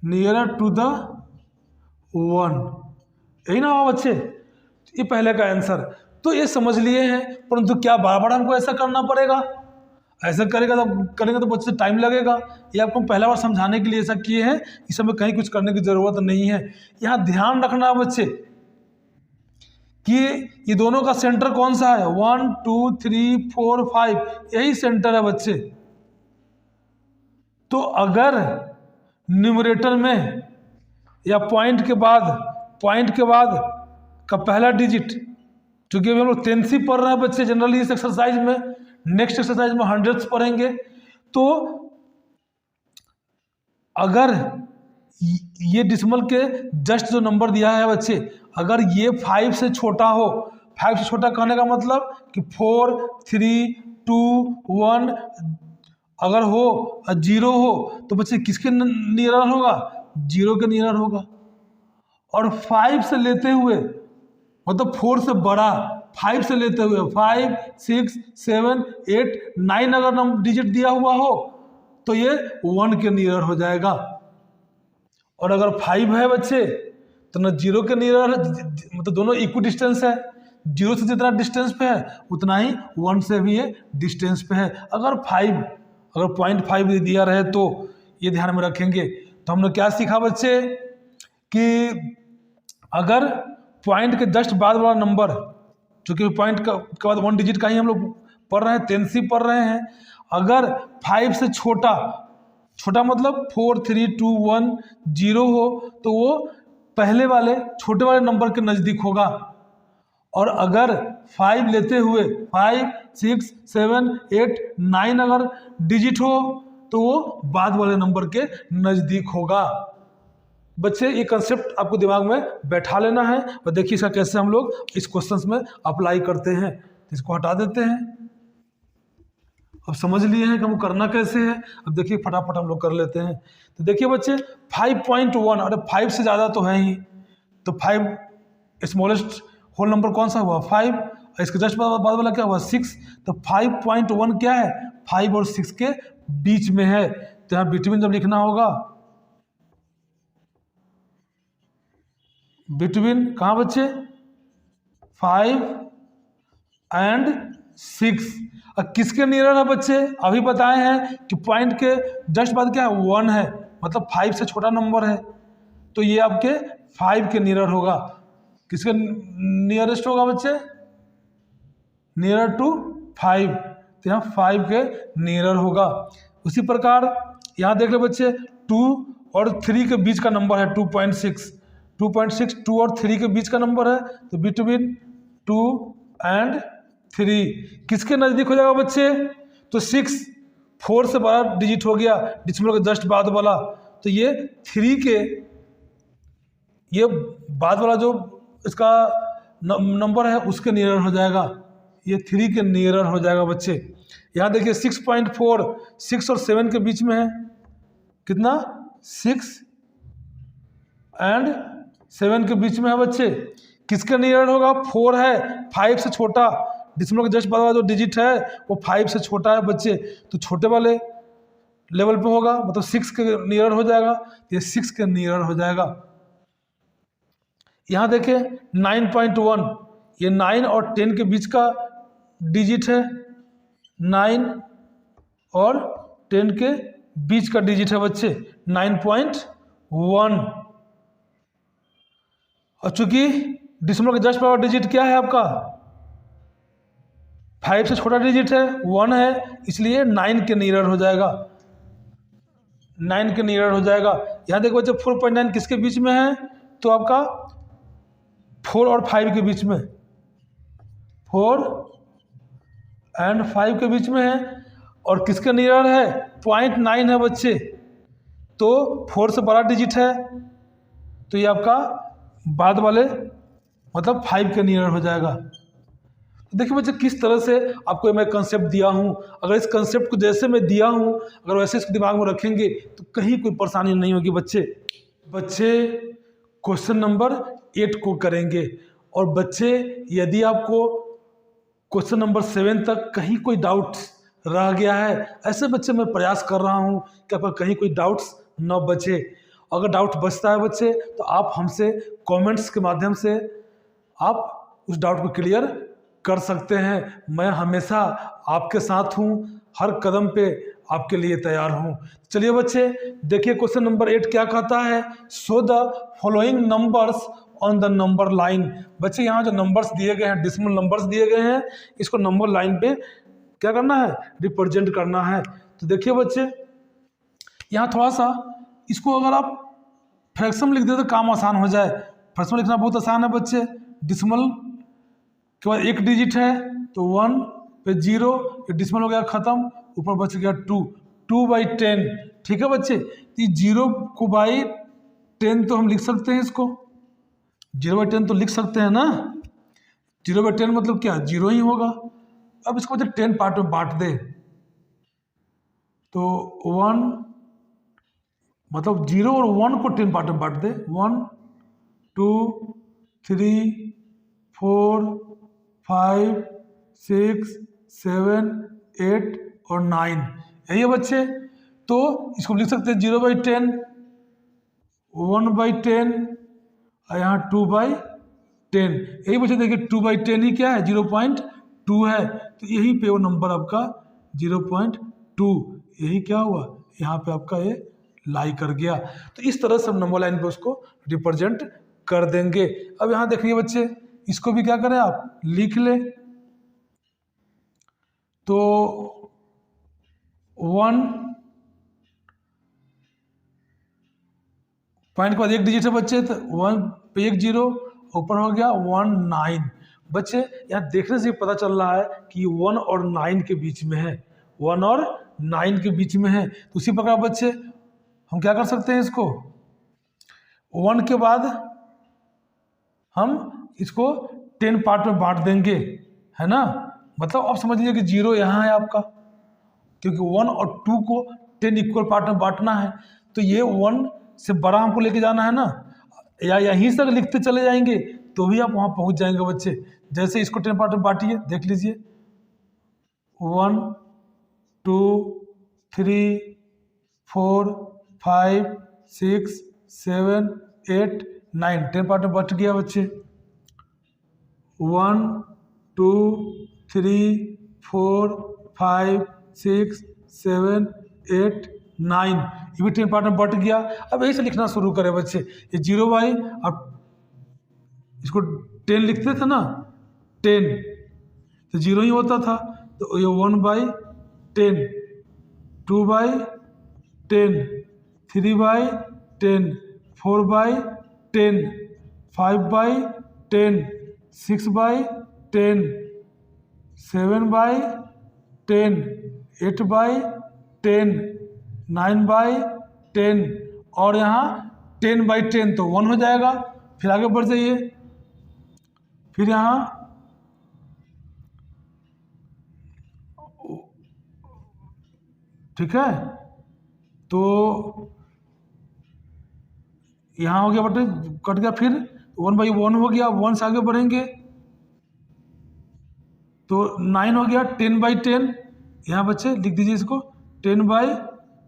नियरर टू द 1, यही ना हुआ बच्चे, ये पहले का आंसर। तो ये समझ लिए हैं, परंतु क्या बार बार हमको ऐसा करना पड़ेगा, ऐसा करेंगे तो बच्चे टाइम लगेगा। ये आपको पहला बार समझाने के लिए ऐसा किए हैं, इस समय कहीं कुछ करने की ज़रूरत नहीं है। यहाँ ध्यान रखना बच्चे कि ये दोनों का सेंटर कौन सा है, 1 2 3 4 5, यही सेंटर है बच्चे। तो अगर न्यूमरेटर में या पॉइंट के बाद का पहला डिजिट, क्योंकि अभी हम लोग 10th पढ़ रहे हैं बच्चे जनरली इस एक्सरसाइज में, नेक्स्ट एक्सरसाइज में 100th पढ़ेंगे। तो अगर ये डिसिमल के जस्ट जो नंबर दिया है बच्चे, अगर ये 5 से छोटा हो, 5 से छोटा कहने का मतलब कि 4 3 2 1 अगर हो और 0 हो, तो बच्चे किसके नियरर होगा, 0 के नियरर होगा। और 5 से लेते हुए मतलब 4 से बड़ा, 5 से लेते हुए 5 6 7 8 9 अगर नंबर डिजिट दिया हुआ हो तो ये 1 के नियरर हो जाएगा। और अगर 5 है बच्चे तो ना 0 के नियरर, मतलब दोनों इक्वल डिस्टेंस है, 0 से जितना डिस्टेंस पे है उतना ही 1 से भी ये डिस्टेंस पे है। अगर 0.5 दिया रहे तो ये ध्यान में रखेंगे। तो हमने क्या सीखा बच्चे कि अगर पॉइंट के जस्ट बाद वाला नंबर, चूँकि पॉइंट के बाद 1 डिजिट का ही हम लोग पढ़ रहे हैं, 10th पढ़ रहे हैं, अगर 5 से छोटा मतलब 4 3 2 1 0 हो तो वो पहले वाले छोटे वाले नंबर के नज़दीक होगा। और अगर 5 लेते हुए 5 6 7 8 9 अगर डिजिट हो तो वो बाद वाले नंबर के नज़दीक होगा। बच्चे ये कंसेप्ट आपको दिमाग में बैठा लेना है, और देखिए इसका कैसे हम लोग इस क्वेश्चंस में अप्लाई करते हैं। तो इसको हटा देते हैं। अब समझ लिए हैं कि हमको करना कैसे है। अब देखिए फटाफट हम लोग कर लेते हैं। तो देखिए बच्चे 5.1, अरे 5 से ज़्यादा तो है ही, तो 5 स्मॉलेस्ट होल नंबर कौन सा हुआ, 5, इसके जस्ट बाद वाला क्या हुआ, 6। तो 5.1 क्या है, 5 और 6 के बीच में है। तो यहाँ बिटवीन जब लिखना होगा, बिटवीन कहाँ बच्चे, 5 एंड 6। और किसके नियरर है बच्चे, अभी बताए हैं कि पॉइंट के जस्ट बाद क्या है, 1 है, मतलब 5 से छोटा नंबर है। तो ये आपके 5 के नियरर होगा। किसके नियरेस्ट होगा बच्चे, नियर टू 5, तो यहाँ 5 के नियर होगा। उसी प्रकार यहाँ देख लो बच्चे 2 और 3 के बीच का नंबर है 2.6, 2 और 3 के बीच का नंबर है, तो बिटवीन 2 एंड 3 किसके नज़दीक हो जाएगा बच्चे? तो 6 4 से बड़ा डिजिट हो गया, डिसिमल के जस्ट बाद वाला, तो ये 3 के ये बाद वाला जो इसका नंबर है उसके नियर हो जाएगा, ये 3 के नियर हो जाएगा बच्चे। यहाँ देखिए 6.4 6 और 7 के बीच में है, कितना? 6 एंड 7 के बीच में है बच्चे, किसके नियर होगा? 4 है, 5 से छोटा, डिसिमल के जस्ट बाद वाला जो डिजिट है वो 5 से छोटा है बच्चे, तो छोटे वाले लेवल पे होगा, मतलब 6 के नियर हो जाएगा, ये 6 के नियर हो जाएगा। यहाँ देखिए 9.1, ये 9 और 10 के बीच का डिजिट है, 9 और 10 के बीच का डिजिट है बच्चे 9.1, और चूंकि डिसिमल के जस्ट पावर डिजिट क्या है आपका? 5 से छोटा डिजिट है, 1 है, इसलिए 9 के नियर हो जाएगा, 9 के नियर हो जाएगा। यहाँ देखो बच्चे 4.9 किसके बीच में है? तो आपका 4 और 5 के बीच में, 4 एंड 5 के बीच में है, और किसके नियर है? 0.9 है बच्चे, तो 4 से बड़ा डिजिट है, तो ये आपका बाद वाले मतलब 5 के नियर हो जाएगा। तो देखिए बच्चे किस तरह से आपको मैं कंसेप्ट दिया हूँ, अगर इस कंसेप्ट को जैसे मैं दिया हूँ अगर वैसे इसको दिमाग में रखेंगे तो कहीं कोई परेशानी नहीं होगी बच्चे। क्वेश्चन नंबर 8 को करेंगे, और बच्चे यदि आपको क्वेश्चन नंबर 7 तक कहीं कोई डाउट रह गया है, ऐसे बच्चे मैं प्रयास कर रहा हूँ कि आपका कहीं कोई डाउट्स न बचे। अगर डाउट बचता है बच्चे तो आप हमसे कमेंट्स के माध्यम से आप उस डाउट को क्लियर कर सकते हैं। मैं हमेशा आपके साथ हूँ, हर कदम पे आपके लिए तैयार हूँ। चलिए बच्चे देखिए क्वेश्चन नंबर 8 क्या कहता है? Show the following numbers on the number line. बच्चे यहाँ जो नंबर्स दिए गए हैं, डेसिमल नंबर्स दिए गए हैं, इसको नंबर लाइन पे क्या करना है? रिप्रेजेंट करना है। तो देखिए बच्चे यहाँ थोड़ा सा इसको अगर आप फ्रैक्शन लिख दे तो काम आसान हो जाए। फ्रैक्शन लिखना बहुत आसान है बच्चे। डेसिमल के बाद एक डिजिट है तो 1 पे 0, ये डेसिमल हो गया खत्म, ऊपर बच गया 2/10। ठीक है बच्चे, तो 0 को बाई 10 तो हम लिख सकते हैं, इसको 0/10 तो लिख सकते हैं ना। 0/10 मतलब क्या? 0 ही होगा। अब इसको 10 पार्ट में बांट दे तो 1 मतलब 0 और 1 को 10 पार्ट में बांट दे, 1 2 3 4 5 6 7 8 और 9, यही है बच्चे। तो इसको लिख सकते हैं 0/10, 1/10 और यहाँ 2/10। यही बच्चे देखिए 2/10 ही क्या है? 0.2 है, तो यही पे वो नंबर आपका 0.2 यही क्या हुआ? यहाँ पे आपका ये लाई कर गया। तो इस तरह से हम नंबर लाइन पे उसको रिप्रेजेंट कर देंगे। अब यहाँ देखिए बच्चे इसको भी क्या करें, आप लिख ले। तो 1 पॉइंट के बाद एक डिजिट है बच्चे, तो 1 पे 1 0, ऊपर हो गया 1 9। बच्चे यहाँ देखने से पता चल रहा है कि 1 और 9 के बीच में है, 1 और 9 के बीच में है। तो उसी प्रकार बच्चे हम क्या कर सकते हैं, इसको 1 के बाद हम इसको 10 पार्ट में बांट देंगे, है ना। मतलब अब समझ लीजिए कि 0 यहाँ है आपका, क्योंकि 1 और 2 को 10 इक्वल पार्ट में बांटना है। तो ये 1 से बड़ा हमको लेके जाना है ना, या यहीं से लिखते चले जाएंगे तो भी आप वहाँ पहुँच जाएंगे बच्चे। जैसे इसको 10 पार्ट में बांटिए, देख लीजिए 1 2 3 4 5 6 7 8 9, 10 पार्ट में बट गया बच्चे। 1 2 3 4 5 6 7 8 9, ये भी 10 पार्ट में बट गया। अब यही से लिखना शुरू करें बच्चे। ये 0 अब इसको 10 लिखते थे ना, 10, तो 0 ही होता था। तो ये 1/10, 2/10, 3/10, 4/10, 5/10, 6/10, 7/10, 8/10, 9/10 और यहाँ 10/10, तो 1 हो जाएगा। फिर आगे बढ़ जाइए, फिर यहाँ ठीक है, तो यहाँ हो गया बटे, कट गया। फिर 1/1 हो गया, 1 से आगे बढ़ेंगे तो 9 हो गया। 10/10, यहाँ बच्चे लिख दीजिए इसको, 10/10,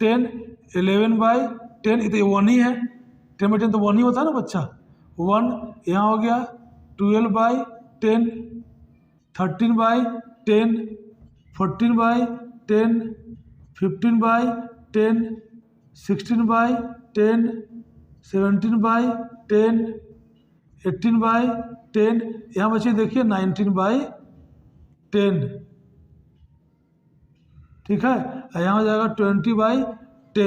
11/10, ये तो 1 ही है, 10/10 तो 1 ही होता है ना बच्चा, 1। यहाँ हो गया 12/10, 13/10, 14/10, 15/10, 16/10, 17/10, 18/10, यहाँ बच्चे देखिए 19/10, ठीक है। यहाँ हो जाएगा 20/10,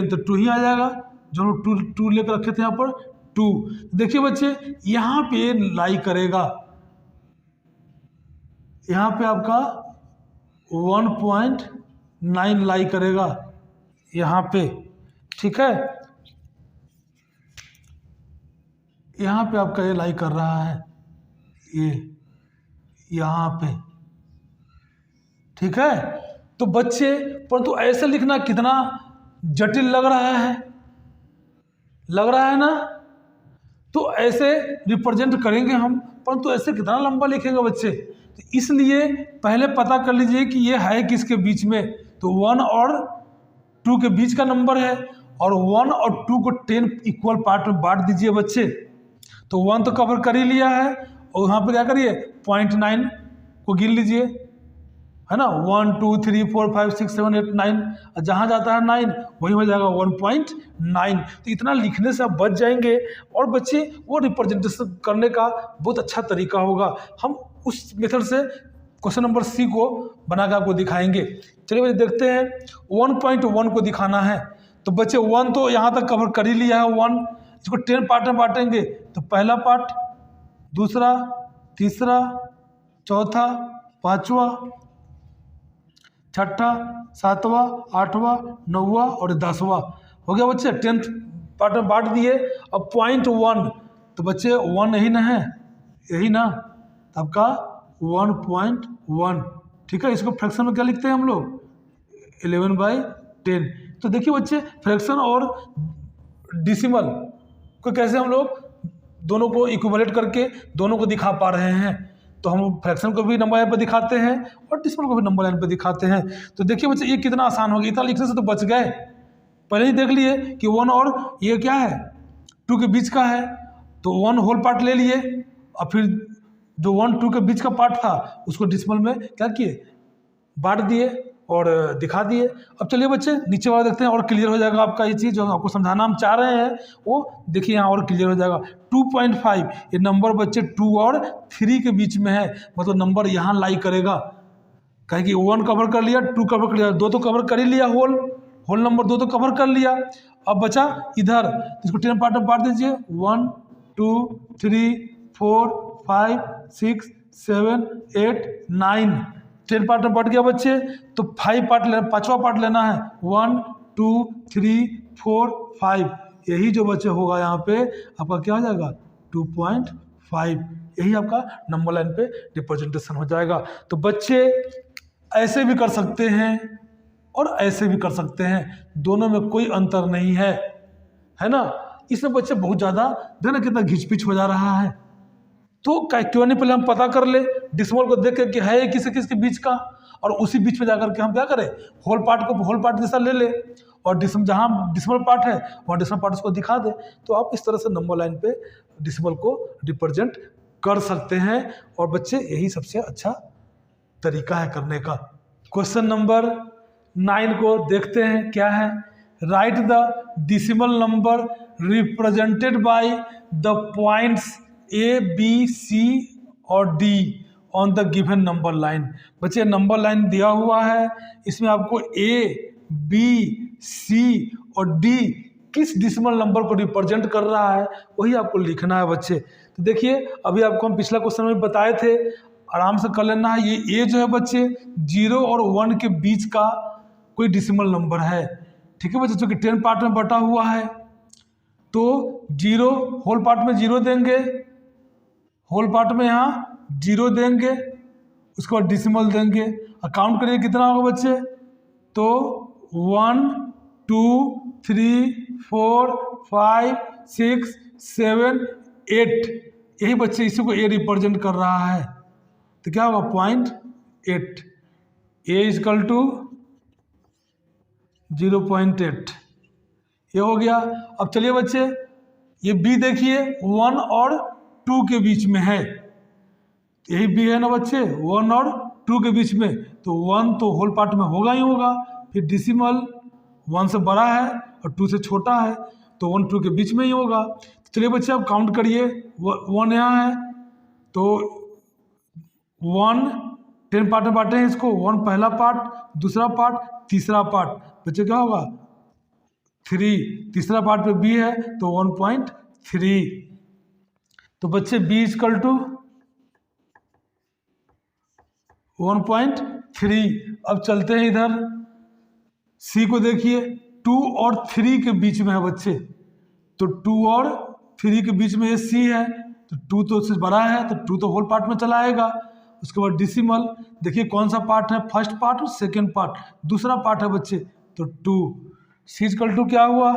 तो 2 ही आ जाएगा, जो हम 2 लेकर रखे थे यहाँ पर 2। देखिए बच्चे यहाँ पे लाई करेगा, यहाँ पे आपका 1.9 लाई करेगा यहाँ पे, ठीक है। यहाँ पे आपका ये लाई कर रहा है, ये यहाँ पे, ठीक है। तो बच्चे परंतु ऐसे लिखना कितना जटिल लग रहा है, लग रहा है ना। तो ऐसे रिप्रेजेंट करेंगे हम, परंतु ऐसे कितना लंबा लिखेंगे बच्चे। तो इसलिए पहले पता कर लीजिए कि ये है किसके बीच में। तो 1 और 2 के बीच का नंबर है, और 1 और 2 को 10 इक्वल पार्ट में बांट दीजिए बच्चे। तो 1 तो कवर कर ही लिया है, और यहाँ पे क्या करिए 0.9 को गिन लीजिए, है ना। 1 2 3 4 5 6 7 8 9, जहाँ जाता है 9 वही हो जाएगा 1.9। तो इतना लिखने से आप बच जाएंगे, और बच्चे वो रिप्रेजेंटेशन करने का बहुत अच्छा तरीका होगा। हम उस मेथड से क्वेश्चन नंबर सी को बना के आपको दिखाएंगे। चलिए बच्चे देखते हैं, 1.1 को दिखाना है। तो बच्चे 1 तो यहाँ तक कवर कर ही लिया है, 1 इसको 10 पार्ट में बांटेंगे। तो पहला पार्ट, दूसरा, तीसरा, चौथा, पांचवा, छठा, सातवां, आठवां, नौवां और 10वां हो गया बच्चे। 10th पार्ट में बांट दिए। अब 0.1, तो बच्चे 1 यही ना है, यही ना, तो आपका 1.1, ठीक है। इसको फ्रैक्शन में क्या लिखते हैं हम लोग, 11/10। तो देखिए बच्चे फ्रैक्शन और डिसिमल को कैसे हम लोग दोनों को इक्विवेलेंट करके दोनों को दिखा पा रहे हैं। तो हम फ्रैक्शन को भी नंबर लाइन पर दिखाते हैं और डिसिमल को भी नंबर लाइन पर दिखाते हैं। तो देखिए बच्चे ये कितना आसान हो गया, इतना लिखने से तो बच गए। पहले ही देख लिए कि 1 और ये क्या है 2 के बीच का है, तो 1 होल पार्ट ले लिए, और फिर जो 1 2 के बीच का पार्ट था उसको डिसिमल में क्या किए, बांट दिए और दिखा दिए। अब चलिए बच्चे नीचे वाला देखते हैं, और क्लियर हो जाएगा आपका ये चीज़ जो आपको समझाना हम चाह रहे हैं, वो देखिए यहाँ और क्लियर हो जाएगा। 2.5 ये नंबर बच्चे 2 और 3 के बीच में है, मतलब नंबर यहाँ लाई करेगा। कहें कि 1 कवर कर लिया, 2 कवर कर लिया, 2 तो कवर कर ही लिया, होल नंबर 2 तो कवर कर लिया। अब बचा इधर, इसको 10 पार्ट में बांट दीजिए, 1 2 3 4 5 6 7 8 9, 10 पार्ट में बढ़ गया बच्चे। तो 5 पार्ट लेना, 5वां पार्ट लेना है, 1 2 3 4 5, यही जो बच्चे होगा यहाँ पे आपका क्या हो जाएगा 2.5, यही आपका नंबर लाइन पे रिप्रेजेंटेशन हो जाएगा। तो बच्चे ऐसे भी कर सकते हैं और ऐसे भी कर सकते हैं, दोनों में कोई अंतर नहीं है ना। इसमें बच्चे बहुत ज़्यादा देखना कितना घिचपिच हो जा रहा है, तो क्यों नहीं पहले हम पता कर ले डिसिमल को देख के कि है किसी किसके बीच का, और उसी बीच में जाकर के हम क्या करें होल पार्ट को होल पार्ट जैसा ले ले, और जहाँ डिसिमल पार्ट है वहाँ डिसिमल पार्ट उसको दिखा दे। तो आप इस तरह से नंबर लाइन पे डिसिमल को रिप्रेजेंट कर सकते हैं, और बच्चे यही सबसे अच्छा तरीका है करने का। क्वेश्चन नंबर 9 को देखते हैं क्या है। Write the decimal number represented by the points A B C और D on the given number line. बच्चे नंबर लाइन दिया हुआ है, इसमें आपको ए, बी, सी और डी किस डिसिमल नंबर को रिप्रेजेंट कर रहा है वही आपको लिखना है बच्चे। तो देखिए अभी आपको हम पिछला क्वेश्चन में बताए थे, आराम से कर लेना है। ये ए जो है बच्चे 0 और 1 के बीच का कोई डिसिमल नंबर है, ठीक है बच्चे, जो कि 10 पार्ट में बटा हुआ है। तो 0 होल पार्ट में 0 देंगे, होल पार्ट में यहाँ 0 देंगे, उसके बाद डिसिमल देंगे। काउंट करिए कितना होगा बच्चे, तो 1 2 3 4 5 6 7 8, यही बच्चे इसी को ए रिप्रेजेंट कर रहा है। तो क्या होगा 0.8, ए इजकल टू 0.8, ये हो गया। अब चलिए बच्चे ये बी देखिए 1 और 2 के बीच में है, यही बी है ना बच्चे, 1 और 2 के बीच में, तो 1 तो होल पार्ट में होगा ही होगा, फिर डिसिमल 1 से बड़ा है और 2 से छोटा है, तो 1 2 के बीच में ही होगा। तो चलिए बच्चे आप काउंट करिए, 1 यहाँ है तो 1 10 पार्ट में बांटे हैं इसको, 1 पहला पार्ट, दूसरा पार्ट, तीसरा पार्ट, बच्चे क्या होगा 3, तीसरा पार्ट पे बी है तो 1.3, तो बच्चे बी इजकल टू 1.3। अब चलते हैं इधर सी को देखिए, 2 और 3 के बीच में है बच्चे, तो 2 और 3 के बीच में ये सी है, तो 2 तो उससे बड़ा है तो 2 तो होल पार्ट में चला आएगा। उसके बाद डिसिमल देखिए कौन सा पार्ट है, फर्स्ट पार्ट और सेकेंड पार्ट, दूसरा पार्ट है बच्चे, तो 2, सी इजकल टू क्या हुआ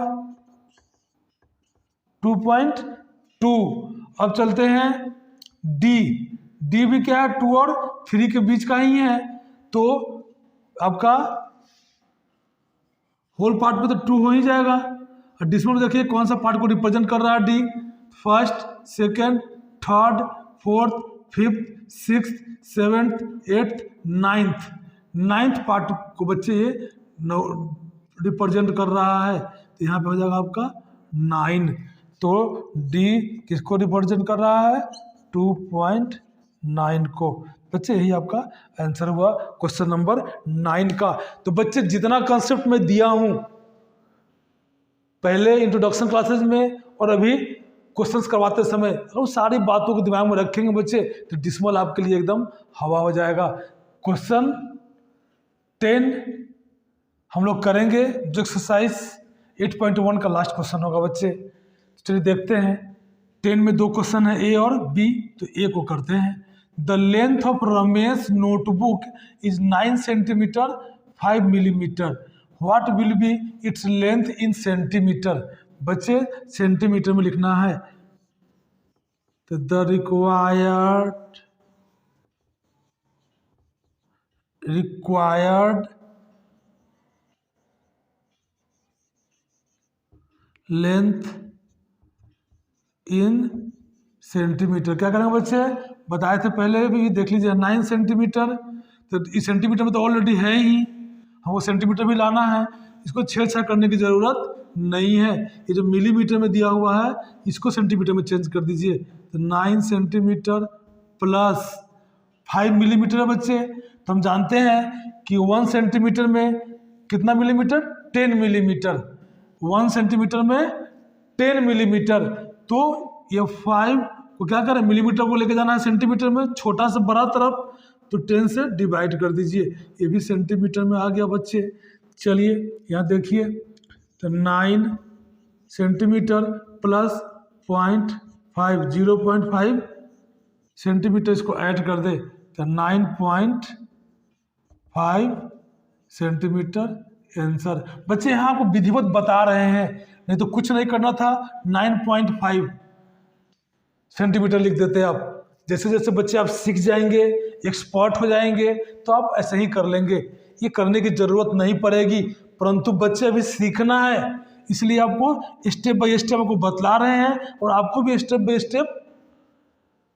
2.2। अब चलते हैं डी, डी भी क्या है 2 और 3 के बीच का ही है, तो आपका होल पार्ट में तो 2 हो ही जाएगा। और डिसिमल देखिए कौन सा पार्ट को रिप्रेजेंट कर रहा है, D, first, second, third, fourth, fifth, sixth, seventh, eighth, ninth part को बच्चे ये रिप्रेजेंट कर रहा है, तो यहाँ पे हो जाएगा आपका 9। तो डी किसको रिप्रेजेंट कर रहा है 2.9 को। बच्चे यही आपका आंसर हुआ क्वेश्चन नंबर 9 का। तो बच्चे जितना कंसेप्ट मैं दिया हूँ पहले इंट्रोडक्शन क्लासेस में और अभी क्वेश्चंस करवाते समय, उन सारी बातों को दिमाग में रखेंगे बच्चे तो डिसिमल आपके लिए एकदम हवा हो जाएगा। क्वेश्चन 10 हम लोग करेंगे, जो एक्सरसाइज 8.1 का लास्ट क्वेश्चन होगा बच्चे। चलिए देखते हैं, 10 में 2 क्वेश्चन है ए और बी, तो ए को करते हैं। The length of Ramesh notebook is 9 centimetre 5 millimetre, what will be its length in centimetre. बच्चे सेंटीमीटर में लिखना है, तो the required length in centimetre. क्या करेंगे बच्चे, बताए थे पहले भी, देख लीजिए 9 सेंटीमीटर, तो इस सेंटीमीटर में तो ऑलरेडी है ही, हमको सेंटीमीटर भी लाना है, इसको छेड़छाड़ करने की ज़रूरत नहीं है। ये जो मिलीमीटर में दिया हुआ है इसको सेंटीमीटर में चेंज कर दीजिए, तो 9 सेंटीमीटर प्लस 5 मिलीमीटर है बच्चे। तो हम जानते हैं कि 1 सेंटीमीटर में कितना मिलीमीटर, 10 मिलीमीटर, 1 सेंटीमीटर में 10 मिलीमीटर, तो ये 5 को क्या करें, मिलीमीटर को लेके जाना है सेंटीमीटर में, छोटा से बड़ा तरफ, तो 10 से डिवाइड कर दीजिए, ये भी सेंटीमीटर में आ गया बच्चे। चलिए यहाँ देखिए, तो 9 सेंटीमीटर प्लस 0.5 सेंटीमीटर, इसको ऐड कर दे तो 9.5 सेंटीमीटर आंसर। बच्चे यहाँ आपको विधिवत बता रहे हैं, नहीं तो कुछ नहीं करना था, 9.5 सेंटीमीटर लिख देते आप। जैसे जैसे बच्चे आप सीख जाएंगे, एक्सपर्ट हो जाएंगे, तो आप ऐसे ही कर लेंगे, ये करने की ज़रूरत नहीं पड़ेगी। परंतु बच्चे अभी सीखना है, इसलिए आपको स्टेप बाय स्टेप आपको बतला रहे हैं, और आपको भी स्टेप बाय स्टेप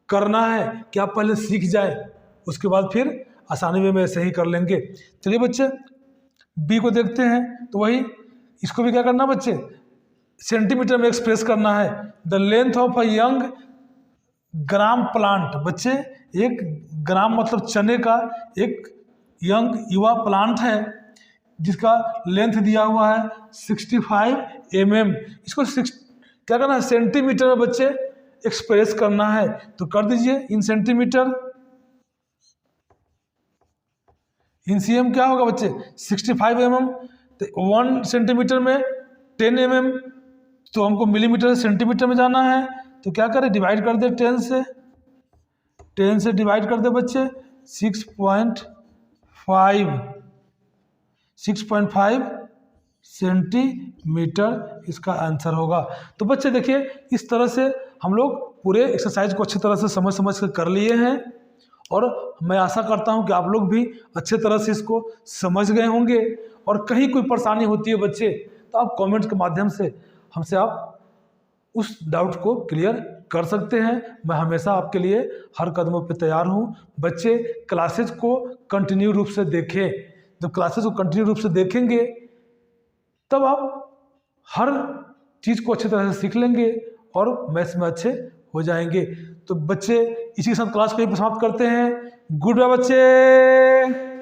करना है कि आप पहले सीख जाए, उसके बाद फिर आसानी में ऐसे ही कर लेंगे। चलिए बच्चे बी को देखते हैं, तो वही इसको भी क्या करना बच्चे, सेंटीमीटर में एक्सप्रेस करना है। The length of a young gram plant बच्चे, एक ग्राम मतलब चने का एक यंग युवा प्लांट है जिसका लेंथ दिया हुआ है 65 mm। इसको क्या करना है, सेंटीमीटर में बच्चे एक्सप्रेस करना है, तो कर दीजिए इन सेंटीमीटर। इन सीएम क्या होगा बच्चे, 65 mm, तो 1 सेंटीमीटर में 10 mm, तो हमको मिलीमीटर सेंटीमीटर में जाना है, तो क्या करें, डिवाइड कर दे 10 से डिवाइड कर दे बच्चे 6.5 सेंटीमीटर इसका आंसर होगा। तो बच्चे देखिए, इस तरह से हम लोग पूरे एक्सरसाइज को अच्छी तरह से समझ कर लिए हैं, और मैं आशा करता हूं कि आप लोग भी अच्छे तरह से इसको समझ गए होंगे। और कहीं कोई परेशानी होती है बच्चे, तो आप कमेंट के माध्यम से हमसे आप उस डाउट को क्लियर कर सकते हैं। मैं हमेशा आपके लिए हर कदमों पे तैयार हूँ। बच्चे क्लासेज को कंटिन्यू रूप से देखें, जब क्लासेज को कंटिन्यू रूप से देखेंगे तब आप हर चीज़ को अच्छी तरह से सीख लेंगे और मैथ्स में अच्छे हो जाएंगे। तो बच्चे इसी के साथ क्लास को समाप्त करते हैं। गुड बाय बच्चे।